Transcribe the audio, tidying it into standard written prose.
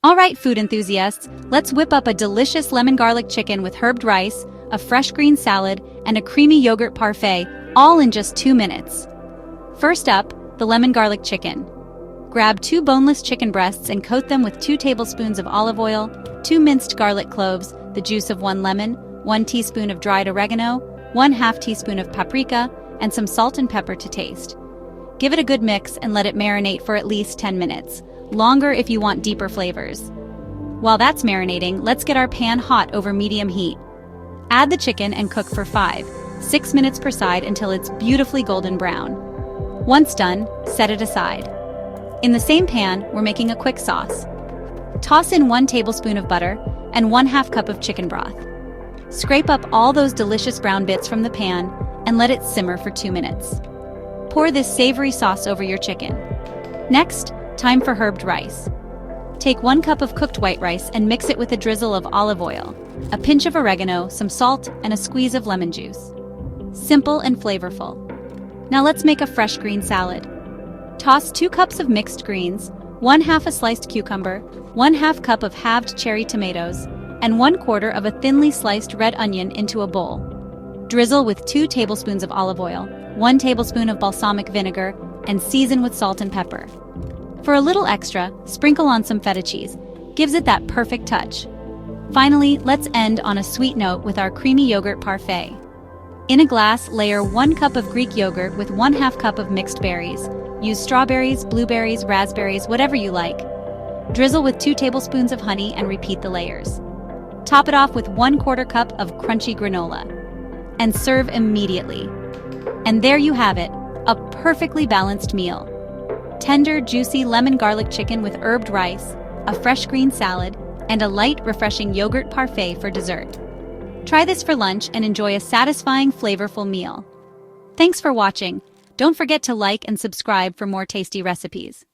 Alright, food enthusiasts, let's whip up a delicious lemon garlic chicken with herbed rice, a fresh green salad, and a creamy yogurt parfait, all in just 2 minutes. First up, the lemon garlic chicken. Grab 2 boneless chicken breasts and coat them with 2 tablespoons of olive oil, 2 minced garlic cloves, the juice of 1 lemon, 1 teaspoon of dried oregano, 1/2 teaspoon of paprika, and some salt and pepper to taste. Give it a good mix and let it marinate for at least 10 minutes, longer if you want deeper flavors. While that's marinating, let's get our pan hot over medium heat. Add the chicken and cook for 5-6 minutes per side until it's beautifully golden brown. Once done, set it aside. In the same pan, we're making a quick sauce. Toss in 1 tablespoon of butter and 1/2 cup of chicken broth. Scrape up all those delicious brown bits from the pan and let it simmer for 2 minutes. Pour this savory sauce over your chicken. Next, time for herbed rice. Take 1 cup of cooked white rice and mix it with a drizzle of olive oil, a pinch of oregano, some salt, and a squeeze of lemon juice. Simple and flavorful. Now let's make a fresh green salad. Toss 2 cups of mixed greens, 1/2 a sliced cucumber, 1/2 cup of halved cherry tomatoes, and 1/4 of a thinly sliced red onion into a bowl. Drizzle with 2 tablespoons of olive oil, 1 tablespoon of balsamic vinegar, and season with salt and pepper. For a little extra, sprinkle on some feta cheese. Gives it that perfect touch. Finally, let's end on a sweet note with our creamy yogurt parfait. In a glass, layer 1 cup of Greek yogurt with 1/2 cup of mixed berries. Use strawberries, blueberries, raspberries, whatever you like. Drizzle with 2 tablespoons of honey and repeat the layers. Top it off with 1/4 cup of crunchy granola. And serve immediately. And there you have it, a perfectly balanced meal. Tender, juicy lemon garlic chicken with herbed rice, a fresh green salad, and a light, refreshing yogurt parfait for dessert. Try this for lunch and enjoy a satisfying, flavorful meal. Thanks for watching. Don't forget to like and subscribe for more tasty recipes.